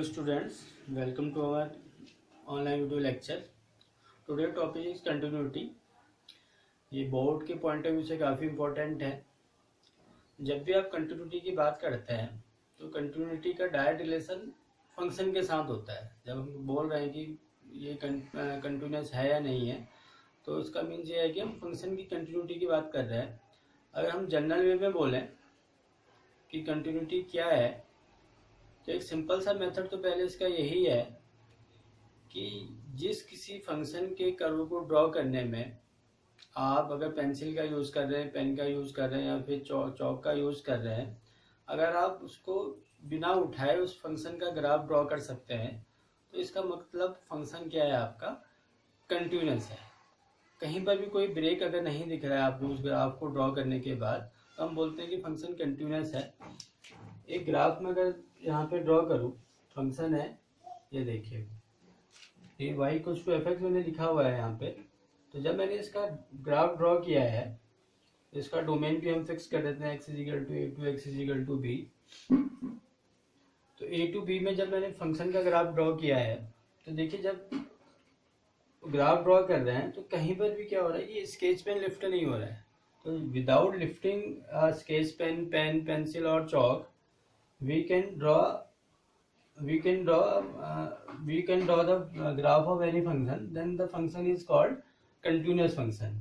Hello students, welcome to our online video lecture. Today topic is continuity. ये board के point of view से काफ़ी important है। जब भी आप कंटिन्यूटी की बात करते हैं तो कंटिन्यूटी का डायरेक्ट रिलेशन फंक्शन के साथ होता है। जब हम बोल रहे हैं कि ये कंटिन्यूस है या नहीं है, तो उसका मीन्स ये है कि हम फंक्शन की कंटिन्यूटी की बात कर रहे हैं। अगर हम जनरल वे में बोलें कि कंटिन्यूटी क्या है, तो एक सिंपल सा मेथड तो पहले इसका यही है कि जिस किसी फंक्शन के कर्व को ड्रॉ करने में आप अगर पेंसिल का यूज़ कर रहे हैं, पेन का यूज़ कर रहे हैं या फिर चौक का यूज़ कर रहे हैं, अगर आप उसको बिना उठाए उस फंक्शन का ग्राफ ड्रॉ कर सकते हैं, तो इसका मतलब फंक्शन क्या है, आपका कंटिन्यूस है। कहीं पर भी कोई ब्रेक अगर नहीं दिख रहा है आपको उस ग्राफ को ड्रॉ करने के बाद, तो हम बोलते हैं कि फंक्शन कंटिन्यूस है। एक ग्राफ में अगर यहाँ पे ड्रॉ करूँ, फंक्शन है, ये देखिए, ये y कुछ टू एफ मैंने लिखा हुआ है यहाँ पे। तो जब मैंने इसका ग्राफ ड्रॉ किया है, इसका डोमेन भी हम फिक्स कर देते हैं x equal to a to x equal to b. तो ए टू बी में जब मैंने फंक्शन का ग्राफ ड्रॉ किया है, तो देखिए जब ग्राफ ड्रॉ कर रहे हैं तो कहीं पर भी क्या हो रहा है कि स्केच पेन लिफ्ट नहीं हो रहा है। तो without lifting sketch pen, pencil और chalk, we can draw the graph of any function, then the function is called continuous function.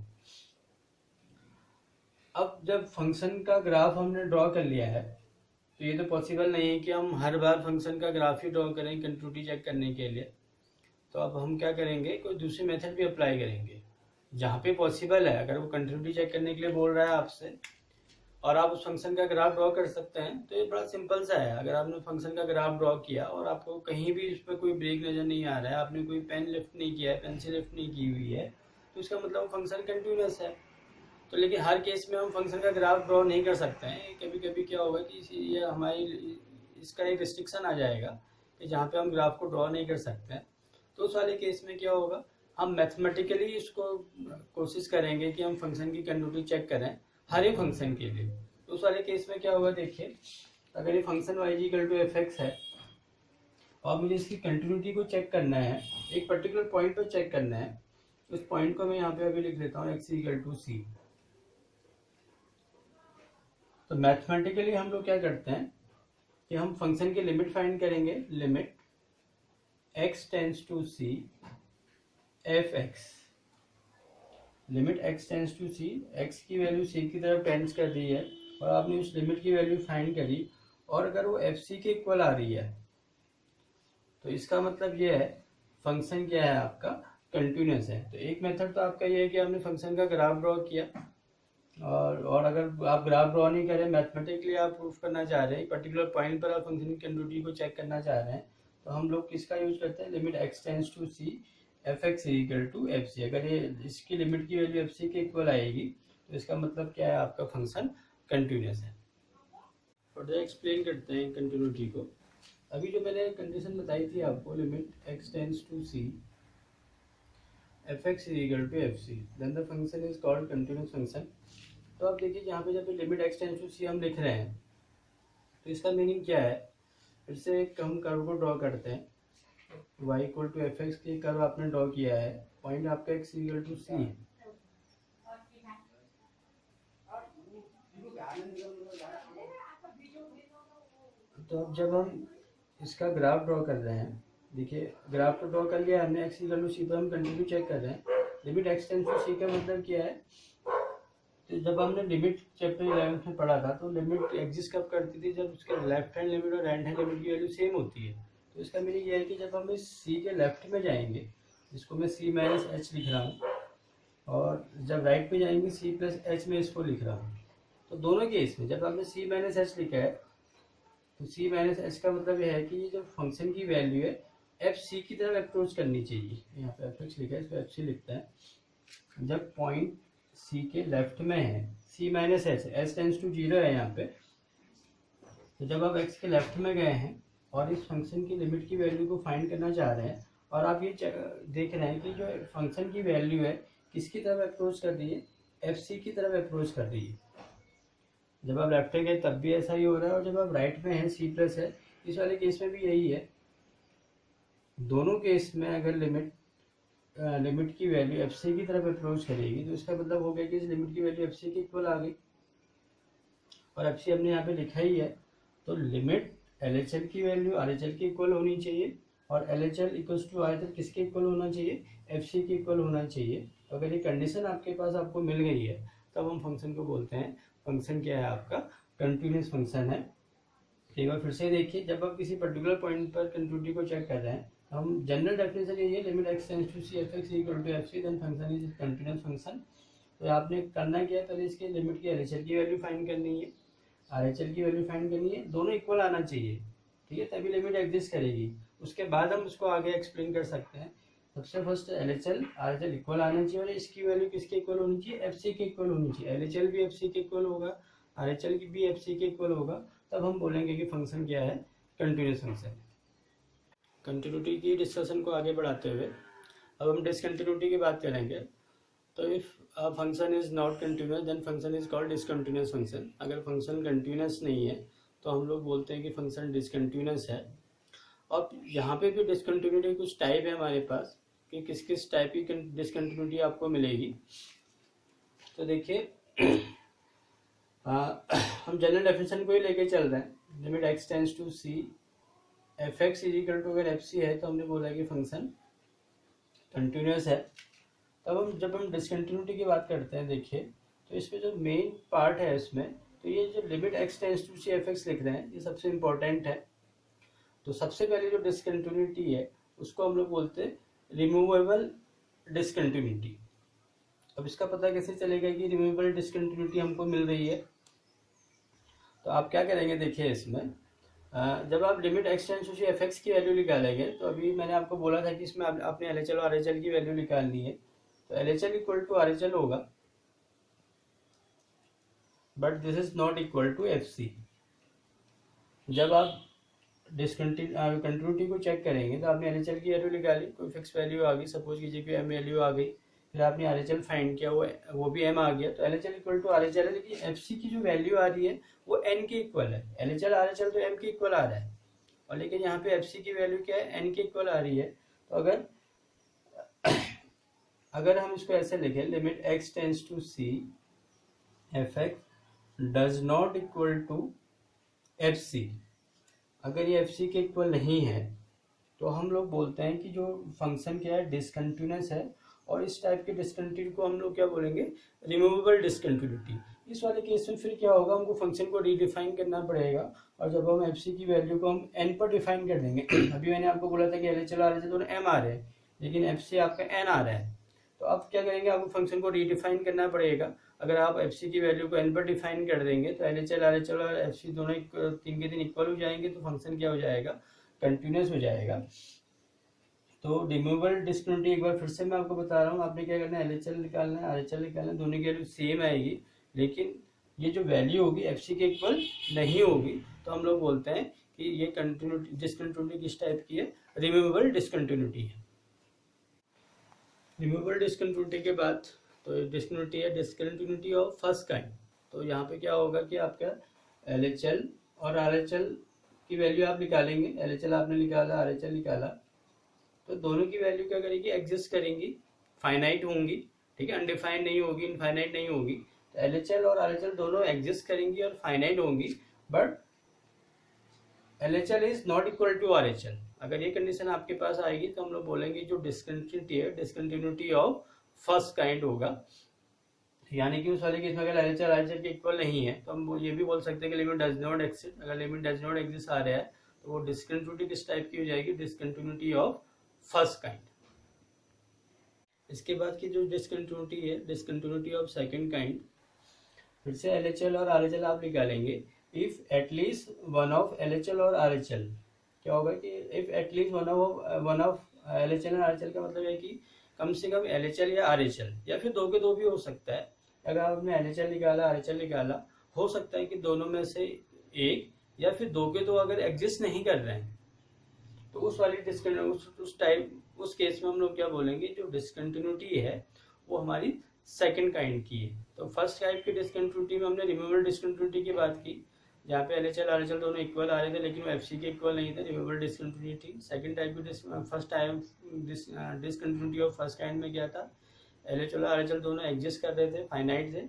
अब जब फंक्शन का ग्राफ हमने ड्रॉ कर लिया है, तो ये तो पॉसिबल नहीं है कि हम हर बार फंक्शन का ग्राफ ही ड्रॉ करें कंटिन्यूटी चेक करने के लिए। तो अब हम क्या करेंगे, कोई दूसरी मेथड भी अप्लाई करेंगे जहाँ पे पॉसिबल है। अगर वो कंटिन्यूटी चेक करने के लिए बोल रहा है आपसे और आप उस फंक्शन का ग्राफ ड्रॉ कर सकते हैं, तो ये बड़ा सिंपल सा है। अगर आपने फंक्शन का ग्राफ ड्रॉ किया और आपको कहीं भी इस पर कोई ब्रेक नज़र नहीं आ रहा है, आपने कोई पेन लिफ्ट नहीं किया है, पेंसिल लिफ्ट नहीं की हुई है, तो इसका मतलब फंक्शन कंटिन्यूस है। तो लेकिन हर केस में हम फंक्शन का ग्राफ ड्रॉ नहीं कर सकते हैं। कभी कभी क्या होगा कि ये हमारी इसका एक रिस्ट्रिक्शन आ जाएगा कि जहाँ पे हम ग्राफ को ड्रॉ नहीं कर सकते हैं। तो उस वाले केस में क्या होगा, हम मैथमेटिकली इसको कोशिश करेंगे कि हम फंक्शन की कंटिन्यूटी चेक करें हर एक फंक्शन के लिए। तो उस वाले केस में क्या होगा, देखिए, अगर ये function y equal to f x है और मुझे इसकी कंटिन्यूटी को चेक करना है, एक पर्टिकुलर पॉइंट पर चेक करना है, उस पॉइंट को मैं यहाँ पे अभी लिख लेता हूँ x इक्वल टू सी। तो मैथमेटिकली हम लोग क्या करते हैं कि हम फंक्शन की लिमिट फाइंड करेंगे, limit x tends to c f x. Limit x tends to c, x की वैल्यू c की तरफ टेंड्स कर रही है और आपने उस लिमिट की वैल्यू फाइंड करी, और अगर वो एफ सी के इक्वल आ रही है, तो इसका मतलब ये है फंक्शन क्या है, आपका कंटिन्यूस है। तो एक मेथड तो आपका ये है कि आपने फंक्शन का ग्राफ ड्रॉ किया, और अगर आप ग्राफ ड्रॉ नहीं करें, मैथमेटिकली आप प्रूफ करना चाह रहे हैं, पर्टिकुलर पॉइंट पर आप फंक्शन की कंटिन्यूटी को चेक करना चाह रहे हैं, तो हम लोग किसका यूज करते हैं, limit x tends to c f x equal to f c. अगर ये इसकी लिमिट की वैल्यू एफ सी के इक्वल आएगी, तो इसका मतलब क्या है, आपका फंक्शन कंटिन्यूस है। और एक्सप्लेन करते हैं कंटिन्यूटी को। अभी जो मैंने कंडीशन बताई थी आपको, limit x tends to c f x equal to f c, then the function is called continuous function. तो आप देखिए, यहाँ पे जब limit x tends to c हम लिख रहे हैं, तो इसका मीनिंग क्या है, फिर से एक हम कर्व को ड्रॉ करते हैं। y equal to f x की कर्व आपने ड्रॉ किया है, पॉइंट आपका x इक्वल टू सी है। तो अब जब हम इसका ग्राफ ड्रॉ कर रहे हैं, देखिए ग्राफ तो ड्रॉ कर लिया हमने, x इक्वल टू सी पर हम कंटिन्यू चेक कर रहे हैं। लिमिट x टेंड्स टू सी का मतलब क्या है, तो जब हमने लिमिट चैप्टर 11 में पढ़ा था, तो लिमिट एग्जिस्ट कब करती थी, जब उसके लेफ्ट हैंड लिमिट और राइट हैंड लिमिट की वैल्यू सेम होती है। तो इसका मीनिंग ये है कि जब हम इस c के लेफ्ट में जाएंगे, जिसको मैं c माइनस एच लिख रहा हूँ, और जब राइट में जाएंगे c प्लस एच में इसको लिख रहा हूँ, तो दोनों केस में जब हमने c माइनस एच लिखा है, तो c माइनस एच का मतलब यह है कि ये जो फंक्शन की वैल्यू है एफ सी की तरफ अप्रोच करनी चाहिए। यहाँ पे एफ एक्स लिखा है, इसको एफ सी लिखता है। जब पॉइंट सी के लेफ्ट में है, c minus h, h tends to 0 है यहाँ पे, तो जब आप एक्स के लेफ्ट में गए हैं और इस फंक्शन की लिमिट की वैल्यू को फाइंड करना चाह रहे हैं, और आप ये देख रहे हैं कि जो फंक्शन की वैल्यू है किसकी तरफ अप्रोच कर रही है, एफ सी की तरफ अप्रोच कर रही है। जब आप लेफ्ट में गए तब भी ऐसा ही हो रहा है, और जब आप राइट में हैं सी प्लस है, इस वाले केस में भी यही है दोनों केस में अगर लिमिट की वैल्यू एफ सी की तरफ अप्रोच करेगी तो इसका मतलब हो गया कि इस लिमिट की वैल्यू एफ सी के इक्वल आ गई, और एफ सी हमने यहाँ पे लिखा ही है। तो लिमिट एल एच एल की वैल्यू आर एच एल की इक्वल होनी चाहिए, और L H L equal to R H L किसके इक्वल होना चाहिए, एफ सी के इक्वल होना चाहिए। तो अगर ये कंडीशन आपके पास आपको मिल गई है तब हम फंक्शन को बोलते हैं, फंक्शन क्या है आपका, कंटिन्यूस फंक्शन है। एक बार फिर से देखिए, जब आप किसी पर्टिकुलर पॉइंट पर कंटिन्यूटी को चेक कर रहे हैं, हम जनरल डेफिनेशन यही है, limit x tends to c f x equal to f c then function is continuous function. तो आपने करना क्या है, पहले इसके लिमिट की एल एच एल की वैल्यू फाइंड करनी है, आर एच एल की वैल्यू फाइंड करनी है, दोनों इक्वल आना चाहिए, ठीक है, तभी लिमिट एग्जिस्ट करेगी। उसके बाद हम उसको आगे एक्सप्लेन कर सकते हैं। सबसे first L H L R H L equal आना चाहिए, और इसकी वैल्यू किसके इक्वल होनी चाहिए, एफ सी के इक्वल होनी चाहिए। एल एच एल भी एफ सी के इक्वल होगा, आर एच एल की भी एफ सी के इक्वल होगा, तब हम बोलेंगे कि फंक्शन क्या है, कंटिन्यूस फंक्शन। कंटिन्यूटी की डिस्कशन को आगे बढ़ाते हुए अब हम डिसकंटिन्यूटी की बात करेंगे। तो if a function is not continuous then function is called discontinuous function. अगर फंक्शन कंटिन्यूस नहीं है तो हम लोग बोलते हैं कि फंक्शन डिसकंटिन्यूस है। अब यहाँ पे भी डिसकंटिन्यूटी कुछ टाइप है हमारे पास, कि किस किस टाइप की डिसकंटिन्यूटी आपको मिलेगी। तो देखिए हम जनरल डेफिनेशन को ही लेके चल रहे हैं। Limit x tends to c f x is equal to, अगर एफ सी है तो हमने बोला कि फंक्शन कंटिन्यूस है। तब जब हम डिसकंटिन्यूटी की बात करते हैं, देखिए तो इसमें जो मेन पार्ट है इसमें, तो ये जो limit x tends to c f x लिख रहे हैं, ये सबसे इम्पोर्टेंट है। तो सबसे पहले जो डिसकंटिन्यूटी है उसको हम लोग बोलते हैं रिमूवेबल डिसकंटिन्यूटी। अब इसका पता कैसे चलेगा कि रिमूवेबल डिसकंटिन्यूटी हमको मिल रही है। तो आप क्या करेंगे, देखिए इसमें जब आप limit x tends to c f x की वैल्यू निकालेंगे, तो अभी मैंने आपको बोला था कि इसमें आपने एल एच एल और आर एच एल की वैल्यू निकालनी है। तो L H L equal to R H L होगा, but this is not equal to f c. जब आप कंटिन्यूटी को चेक करेंगे तो आपने एल एच एल की वैल्यू निकाली, कोई फिक्स वैल्यू आ गई, सपोज कीजिए कि एम वैल्यू आ गई, फिर आपने आर एच एल फाइंड किया, वो भी एम आ गया, तो L H L equal to R H L है। लेकिन एफ सी की जो वैल्यू आ रही है वो एन के इक्वल है। L H L R H L तो एम के इक्वल आ रहा है, और लेकिन यहाँ पे एफ सी की वैल्यू क्या है, एन के इक्वल आ रही है। तो अगर हम इसको ऐसे लिखें, limit x tends to c f x does not equal to f c, अगर ये एफ सी के इक्वल नहीं है तो हम लोग बोलते हैं कि जो फंक्शन क्या है, डिसकंटिन्यूस है। और इस टाइप के डिसकंटिन्यूटी को हम लोग क्या बोलेंगे, रिमूवेबल डिसकंटिन्यूटी। इस वाले केस में फिर क्या होगा, हमको फंक्शन को रीडिफाइन करना पड़ेगा, और जब हम एफ सी की वैल्यू को हम एन पर डिफाइन कर देंगे अभी मैंने आपको बोला था कि L H L R H L दोनों एम आ रहे हैं, लेकिन एफ सी आपका एन आ रहा है। तो आप क्या करेंगे, आपको फंक्शन को रीडिफाइन करना पड़ेगा। अगर आप एफ सी की वैल्यू को एन पर डिफाइन कर देंगे तो L H L R H L और एफ सी दोनों तीन के दिन इक्वल हो जाएंगे, तो फंक्शन क्या हो जाएगा, कंटिन्यूस हो जाएगा। तो रिमूवेबल डिसकंटिन्यूटी एक बार फिर से मैं आपको बता रहा हूँ, आपने क्या करना है, एल एच एल निकालना है, आर एच एल निकालना है, दोनों की वैल्यू सेम आएगी, लेकिन ये जो वैल्यू होगी एफ सी के इक्वल नहीं होगी। तो हम लोग बोलते हैं कि ये कंटिन्यूटी डिसकंटिन्यूटी किस टाइप की है, रिमूवेबल डिसकंटिन्यूटी है। रिमूवेबल डिसकंटिन्यूटी के बाद तो डिसकंटिन्यूटी है डिसकंटिन्यूटी ऑफ फर्स्ट काइंड। तो यहाँ पे क्या होगा कि आपका एल एच एल और आर एच एल की वैल्यू आप निकालेंगे, एल एच एल आपने निकाला, आर एच एल निकाला, तो दोनों की वैल्यू क्या करेगी, एग्जिस्ट करेंगी, फाइनाइट होंगी, ठीक है, अनडिफाइंड नहीं होगी, इनफाइनाइट नहीं होगी। तो एल एच एल और आर एच एल दोनों एग्जिस्ट करेंगी और फाइनाइट होंगी, but L H L is not equal to R H L. अगर ये कंडीशन आपके पास आएगी तो हम लोग बोलेंगे जो डिसकंटिन्यूटी है, डिसकंटिन्यूटी ऑफ फर्स्ट काइंड होगा। यानी कि उस वाले केस में अगर L H L R H L के इक्वल नहीं है तो हम ये भी बोल सकते हैं कि लिमिट डज नॉट एक्सिस्ट। अगर लिमिट डज नॉट एग्जिस्ट आ रहा है तो वो डिसकंटिन्यूटी किस टाइप की हो जाएगी, डिसकंटिन्यूटी ऑफ फर्स्ट काइंड। इसके बाद की जो डिसकंटिन्यूटी है, डिसकंटिन्यूटी ऑफ सेकंड काइंड। फिर से एल एच एल और आर एच एल आप निकालेंगे, if at least one of L H L और आर एच एल, क्या होगा कि if at least one of L H L और आर एच एल का मतलब है कि कम से कम एल एच एल या आर एच एल, या फिर दो के दो भी हो सकता है। अगर आपने एल एच एल निकाला, आर एच एल निकाला, हो सकता है कि दोनों में से एक या फिर दो के दो अगर एग्जिस्ट नहीं कर रहे हैं, तो उस वाली उस केस में हम लोग क्या बोलेंगे, जो डिसकंटिन्यूटी है वो हमारी सेकंड काइंड की है। तो फर्स्ट टाइप की डिसकंटिन्यूटी में हमने रिमूवेबल डिसकंटिन्यूटी की बात की। जहाँ पे LHL RHL दोनों इक्वल आ रहे थे लेकिन वो FC के इक्वल नहीं थे, रिमूवेबल डिसकंटिन्यूटी। सेकंड टाइप की first time discontinuity of first kind में क्या था, LHL और RHL दोनों एग्जिस्ट कर रहे थे, फाइनाइट थे,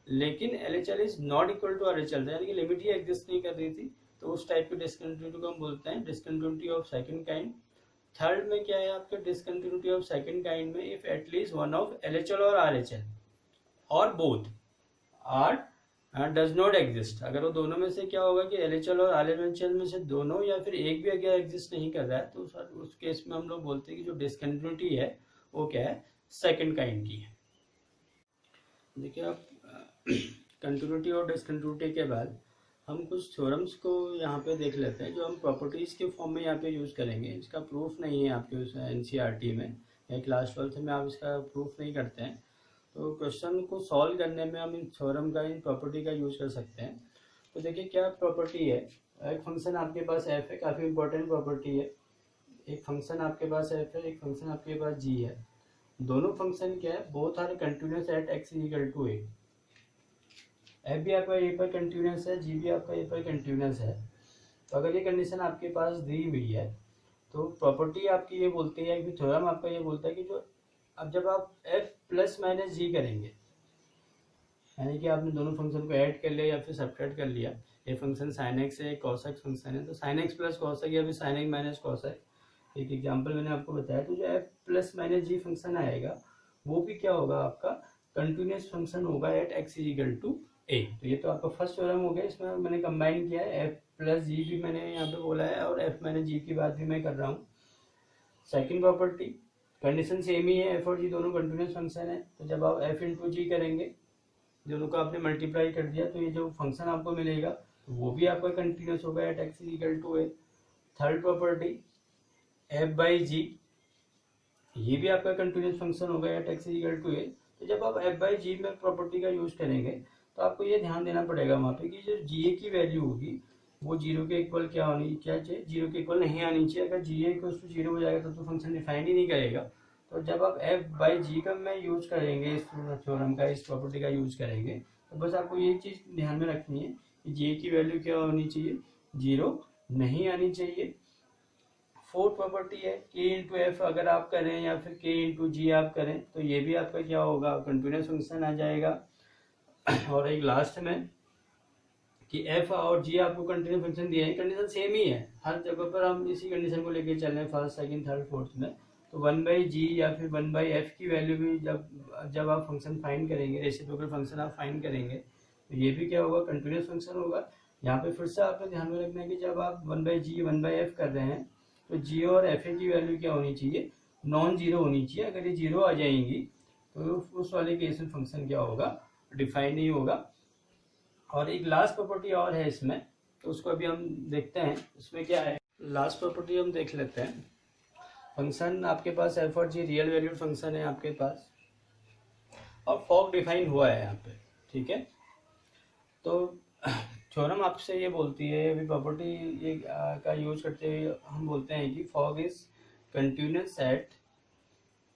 लेकिन LHL is not equal to RHL, यानी कि लिमिट ही एग्जिस्ट नहीं कर रही थी, तो उस टाइप की डिसकंटिन्यूटी को हम बोलते हैं discontinuity of second kind. Third में क्या है आपके डिसकंटिन्यूटी ऑफ सेकंड काइंड में, if at least one of LHL और RHL और both are does not exist. अगर वो दोनों में से क्या होगा कि LHL और RHL में से दोनों या फिर एक भी अगर एग्जिस्ट नहीं कर रहा है, तो उस केस में हम लोग बोलते हैं कि जो डिसकंटिन्यूटी है वो क्या है, सेकंड काइंड की है। देखिए आप कंटिन्यूटी और डिसकंटिन्यूटी के बाद हम कुछ थ्योरम्स को यहाँ पे देख लेते हैं जो हम प्रॉपर्टीज़ के फॉर्म में यहाँ पे यूज़ करेंगे। इसका प्रूफ नहीं है आपके उस NCERT में या क्लास 12th में आप इसका प्रूफ नहीं करते हैं, तो क्वेश्चन को सॉल्व करने में हम इन थ्योरम का, इन प्रॉपर्टी का यूज़ कर सकते हैं। तो देखिए क्या प्रॉपर्टी है, एक फंक्शन आपके पास f है, काफ़ी इंपॉर्टेंट प्रॉपर्टी है। एक फंक्शन आपके पास f है, एक फंक्शन आपके पास g है, दोनों फंक्शन क्या है, both are continuous at x equal to a। f भी आपका a पर कंटिन्यूस है, g भी आपका a पर कंटिन्यूस है। तो अगर ये कंडीशन आपके पास दी हुई है तो प्रॉपर्टी आपकी ये बोलती है कि थ्योरम आपका ये बोलता है कि जो अब जब आप f प्लस माइनस g करेंगे, यानी कि आपने दोनों फंक्शन को ऐड कर लिया या फिर सब्ट्रैक्ट कर लिया, ये फंक्शन sin x है, cos x फंक्शन है, तो sin x plus cos x या फिर sin x minus cos x, एक एग्जांपल मैंने आपको बताया। तो जो f plus minus g function आएगा वो भी क्या होगा, आपका कंटिन्यूस फंक्शन होगा at x equal to a। तो ये तो आपका फर्स्ट थ्योरम हो गया, इसमें मैंने कंबाइन किया है, f प्लस g भी मैंने यहाँ पे बोला है और f माइनस g की बात भी मैं कर रहा हूँ। सेकेंड प्रॉपर्टी, कंडीशन सेम ही है, f और g दोनों कंटिन्यूस फंक्शन है, तो जब आप f इंटू जी करेंगे, दोनों को आपने मल्टीप्लाई कर दिया, तो ये जो फंक्शन आपको मिलेगा वो भी आपका कंटिन्यूस होगा at x equal to a। Third property f by g, ये भी आपका कंटिन्यूस फंक्शन होगा at x equal to a। तो जब आप f बाई जी में प्रॉपर्टी का यूज करेंगे तो आपको ये ध्यान देना पड़ेगा वहाँ पे कि जो जी की वैल्यू होगी वो जीरो के इक्वल क्या होनी चाहिए, जीरो के इक्वल नहीं आनी चाहिए। अगर जी इक्वल टू जीरो हो जाएगा तो फंक्शन डिफाइन ही नहीं करेगा। तो जब आप f बाई जी का में यूज करेंगे, इस थ्योरम का, इस प्रॉपर्टी का यूज करेंगे, तो बस आपको ये चीज़ ध्यान में रखनी है कि जी की वैल्यू क्या होनी चाहिए, जीरो नहीं आनी चाहिए। फोर्थ प्रॉपर्टी है k इंटू एफ, अगर आप करें या फिर k इंटू जी आप करें तो ये भी आपका क्या होगा, कंटिन्यूस फंक्शन आ जाएगा। और एक लास्ट में कि f और g आपको कंटिन्यूस फंक्शन दिया है, कंडीशन सेम ही है, हर जगह पर हम इसी कंडीशन को लेके चल रहे हैं फर्स्ट सेकंड थर्ड फोर्थ में। तो वन बाई जी या फिर वन बाई एफ की वैल्यू भी जब आप फंक्शन फाइंड करेंगे, रेसिप्रोकल फंक्शन आप फाइंड करेंगे, तो ये भी क्या होगा, कंटिन्यूस फंक्शन होगा। यहाँ पे फिर से आपको ध्यान में रखना है कि जब आप one by g one by f कर रहे हैं तो जी और एफ ए की वैल्यू क्या होनी चाहिए, नॉन जीरो होनी चाहिए। अगर ये जीरो आ जाएंगी तो उस वाले केस में फंक्शन क्या होगा, डिफाइन नहीं होगा। और एक लास्ट प्रॉपर्टी और है इसमें, तो उसको अभी हम देखते हैं इसमें क्या है। लास्ट प्रॉपर्टी हम देख लेते हैं। फंक्शन आपके पास एफ और जी रियल वैल्यूड फंक्शन है आपके पास, और फॉग डिफाइन हुआ है यहाँ पे, ठीक है। तो थ्योरम आपसे ये बोलती है, अभी प्रॉपर्टी ये का यूज करते हुए हम बोलते हैं कि fog is continuous at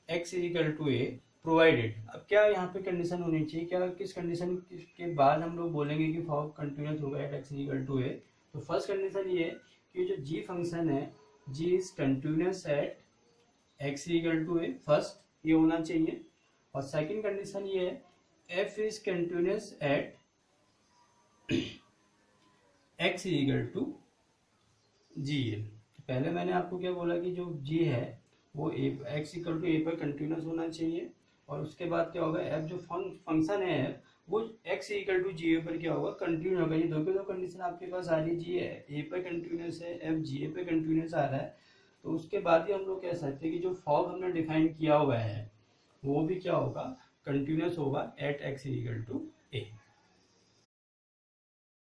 x equal to a provided. अब क्या यहाँ पे कंडीशन होनी चाहिए, क्या किस कंडीशन के बाद हम लोग बोलेंगे कि फॉग कंटिन्यूस होगा एट एक्स इक्वल टू ए। तो फर्स्ट कंडीशन ये है कि जो जी फंक्शन है, g is continuous at x equal to a, first ये होना चाहिए। और सेकंड कंडीशन ये है f is continuous at x equal to g है। पहले मैंने आपको क्या बोला कि जो जी है वो एक्स इक्वल टू ए पर कंटिन्यूस होना चाहिए, और उसके बाद क्या होगा, एफ जो फंक्शन है वो एक्स इक्वल टू जी ए पर क्या होगा, कंटिन्यूस होगा। ये दो कंडीशन आपके पास आ रही है, जी ए पर कंटिन्यूस है, एफ जी ए पर कंटिन्यूस आ रहा है, तो उसके बाद ही हम लोग कह सकते हैं कि जो फॉग हमने डिफाइन किया हुआ है वो भी क्या होगा, कंटिन्यूस होगा at x equal to A.